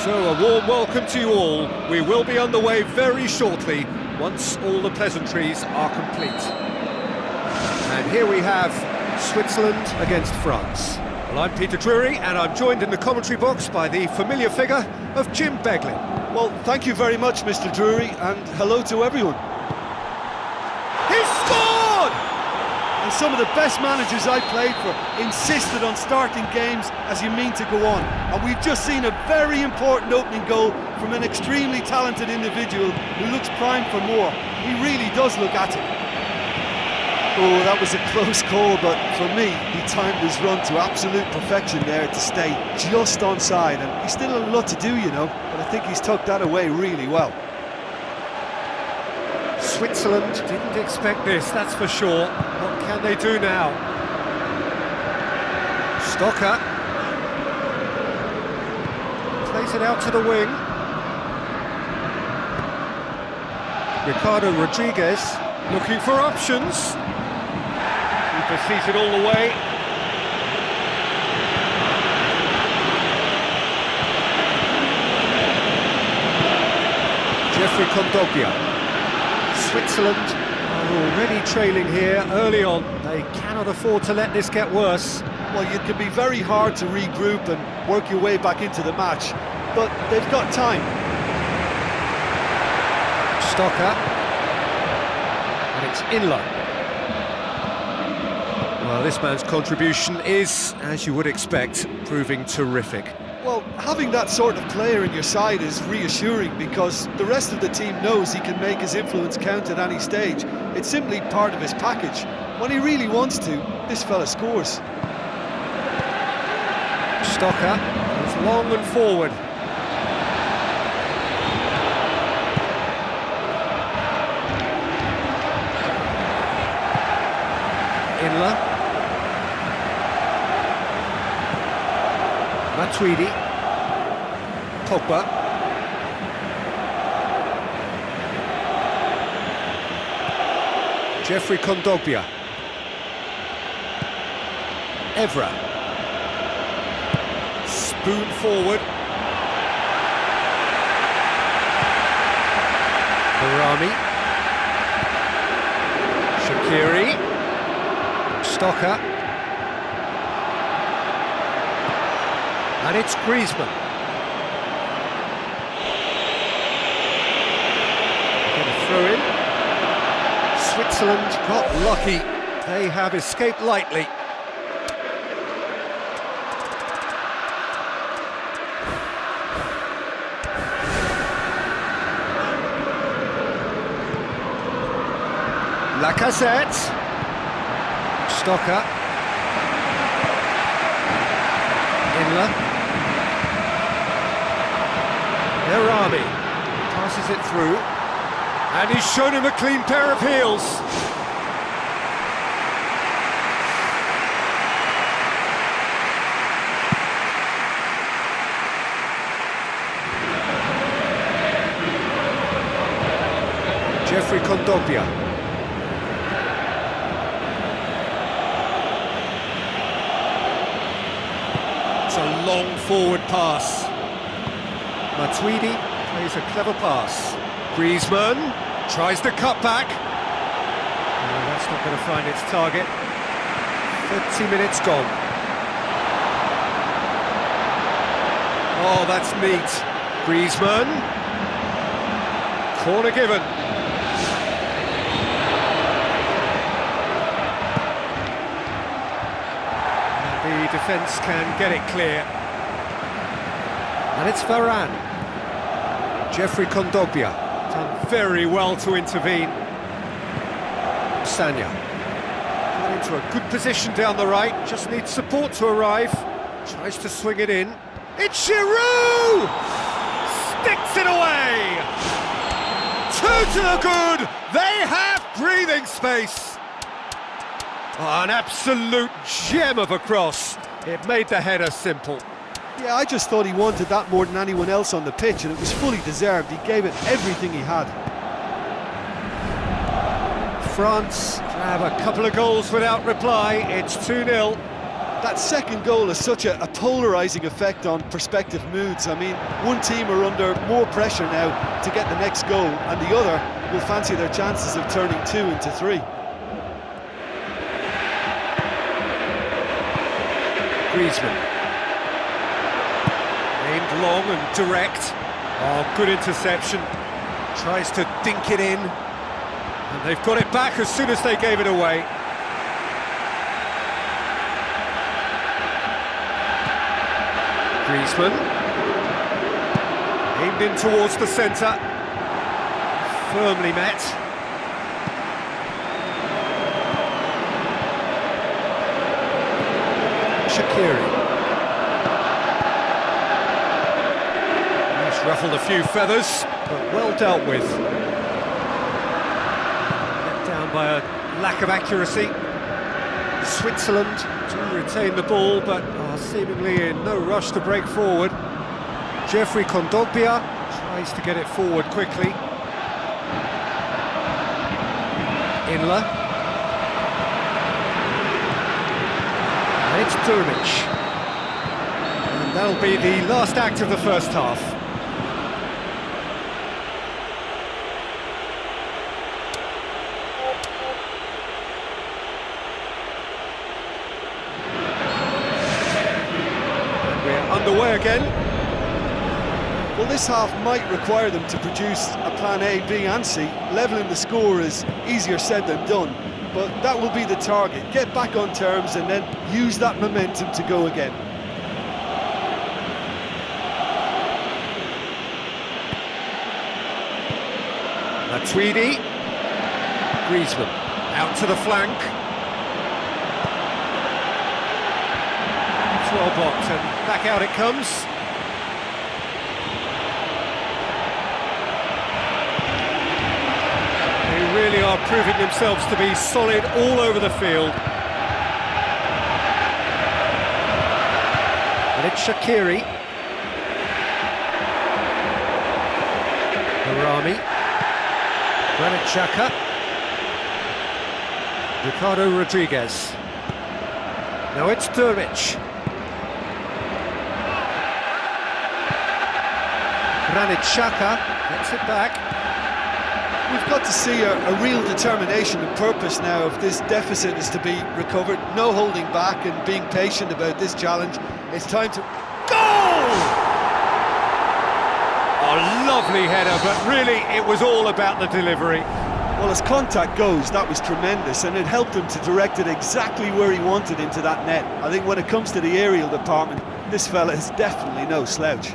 So a warm welcome to you all. We will be on the way very shortly, once all the pleasantries are complete. And here we have Switzerland against France. Well, I'm Peter Drury, and I'm joined in the commentary box by the familiar figure of Jim Beglin. Well, thank you very much, Mr. Drury, and hello to everyone. He's scored! And some of the best managers I played for insisted on starting games as you mean to go on. And we've just seen a very important opening goal from an extremely talented individual who looks primed for more. He really does look at it. Oh, that was a close call, but for me, he timed his run to absolute perfection there to stay just onside. And he's still a lot to do, you know, but I think he's tucked that away really well. Switzerland didn't expect this, that's for sure. What can they do now? Stocker plays it out to the wing. Ricardo Rodriguez looking for options. Keeper seated all the way. Jeffrey Kondogbia. Switzerland are already trailing here early on. They cannot afford to let this get worse. Well, it can be very hard to regroup and work your way back into the match, but they've got time. Stocker. And it's Inler. Well, this man's contribution is, as you would expect, proving terrific. Well, having that sort of player in your side is reassuring because the rest of the team knows he can make his influence count at any stage. It's simply part of his package. When he really wants to, this fella scores. Stocker is long and forward. Inler. Matuidi. Pogba. Jeffrey Kondogbia. Evra. Spoon forward. Barami. Shaqiri. Stocker. And it's Griezmann. Going through in. Switzerland got lucky. They have escaped lightly. Lacazette. Stocker. Inler. Barami passes it through, and he's shown him a clean pair of heels. Kondogbia. It's a long forward pass. Matuidi plays a clever pass. Griezmann tries to cut back. No, that's not going to find its target. 30 minutes gone. Oh, that's neat. Griezmann. Corner given. And the defence can get it clear. And it's Varane. Jeffrey Kondogbia. Done very well to intervene. Sanya. Got into a good position down the right. Just needs support to arrive. Tries to swing it in. It's Giroud! Sticks it away! 2 to the good! They have breathing space! Oh, an absolute gem of a cross. It made the header simple. Yeah, I just thought he wanted that more than anyone else on the pitch, and it was fully deserved. He gave it everything he had. France grab a couple of goals without reply. It's 2-0. That second goal has such a polarising effect on prospective moods. I mean, one team are under more pressure now to get the next goal, and the other will fancy their chances of turning 2 into 3. Griezmann. Aimed long and direct. Oh, good interception. Tries to dink it in. And they've got it back as soon as they gave it away. Griezmann. Aimed in towards the centre. Firmly met. Shaqiri. He's ruffled a few feathers, but well dealt with. Let down by a lack of accuracy. Switzerland do retain the ball, but are seemingly in no rush to break forward. Jeffrey Kondogbia tries to get it forward quickly. Inler. And it's Durmic. And that'll be the last act of the first half. Underway again. Well, this half might require them to produce a plan A, B and C. Levelling the score is easier said than done, but that will be the target. Get back on terms and then use that momentum to go again. Matuidi. Griezmann out to the flank. Well blocked, and back out it comes. They really are proving themselves to be solid all over the field. And it's Shaqiri. Harami. Granit Xhaka. Ricardo Rodriguez. Now it's Durmic. Granit Xhaka gets it back. We've got to see a real determination and purpose now if this deficit is to be recovered. No holding back and being patient about this challenge. It's time to... Goal! A lovely header, but really it was all about the delivery. Well, as contact goes, that was tremendous, and it helped him to direct it exactly where he wanted into that net. I think when it comes to the aerial department, this fella is definitely no slouch.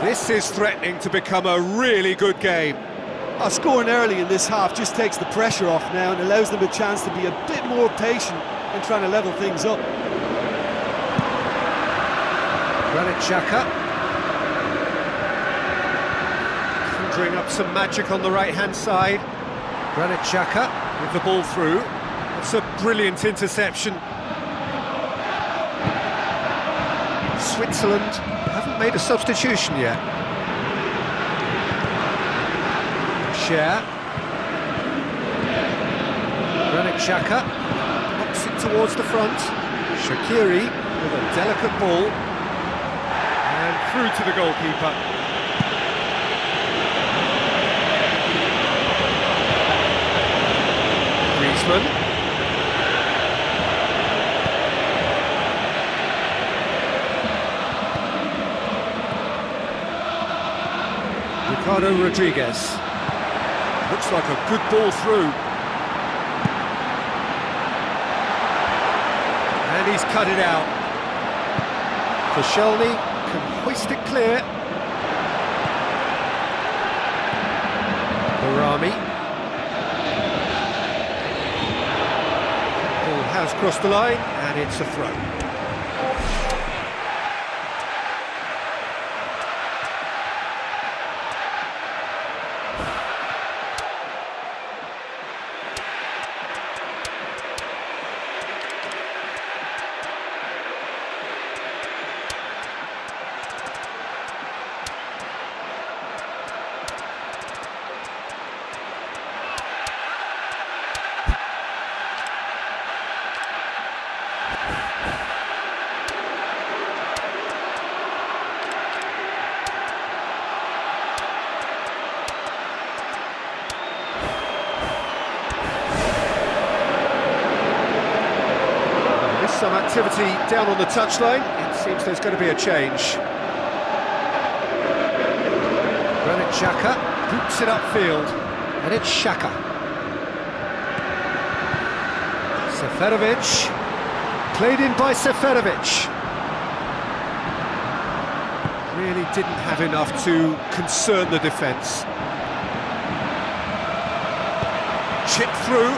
This is threatening to become a really good game. Scoring early in this half just takes the pressure off now and allows them a chance to be a bit more patient in trying to level things up. Granit Xhaka. Conjuring up some magic on the right-hand side. Granit Xhaka with the ball through. It's a brilliant interception. Switzerland haven't made a substitution yet. Share. Granit Xhaka knocks it towards the front. Shaqiri with a delicate ball. And through to the goalkeeper. Griezmann. Ricardo Rodriguez. Looks like a good ball through. And he's cut it out. Koscielny can hoist it clear. Barami. Ball has crossed the line and it's a throw. Some activity down on the touchline. It seems there's going to be a change. Granit Xhaka boots it upfield, and it's Xhaka. Seferovic, played in by Seferovic. Really didn't have enough to concern the defence. Chip through,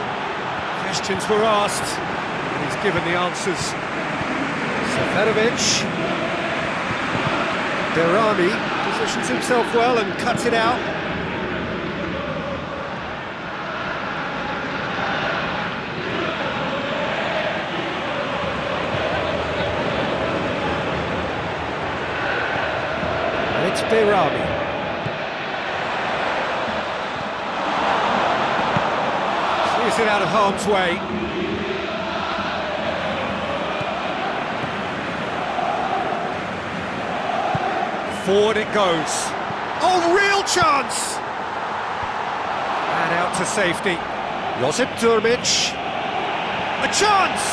questions were asked. He's given the answers. Seferovic. Barami positions himself well and cuts it out. And it's Barami. Clears it out of harm's way. Forward it goes. Oh, real chance! And out to safety. Josip Durmic. A chance!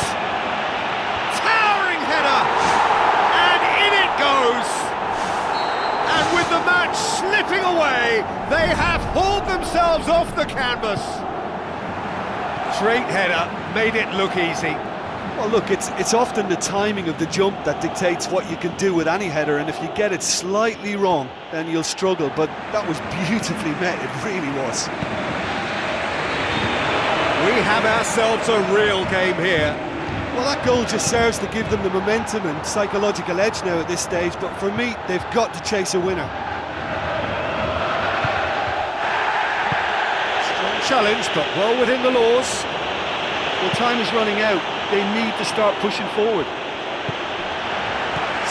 Towering header! And in it goes! And with the match slipping away, they have hauled themselves off the canvas. Great header, made it look easy. Well, look, it's often the timing of the jump that dictates what you can do with any header, and if you get it slightly wrong, then you'll struggle, but that was beautifully met, it really was. We have ourselves a real game here. Well, that goal just serves to give them the momentum and psychological edge now at this stage, but for me, they've got to chase a winner. Strong challenge, but well within the laws. Well, time is running out. They need to start pushing forward.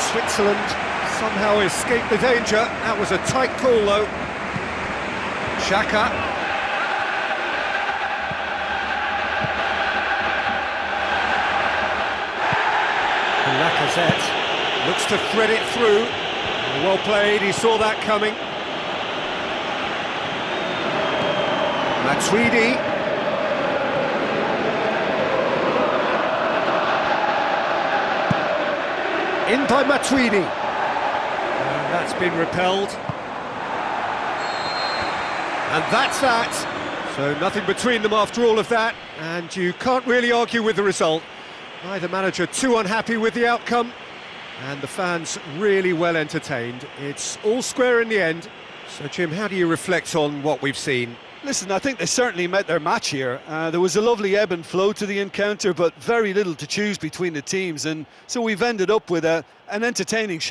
Switzerland somehow escaped the danger. That was a tight call, though. Xhaka. Lacazette looks to thread it through. Well played, he saw that coming. Matuidi. In by Matuidi. And that's been repelled. And that's that. So nothing between them after all of that. And you can't really argue with the result. Neither manager too unhappy with the outcome. And the fans really well entertained. It's all square in the end. So, Jim, how do you reflect on what we've seen? Listen, I think they certainly met their match here. There was a lovely ebb and flow to the encounter, but very little to choose between the teams, and so we've ended up with an entertaining share.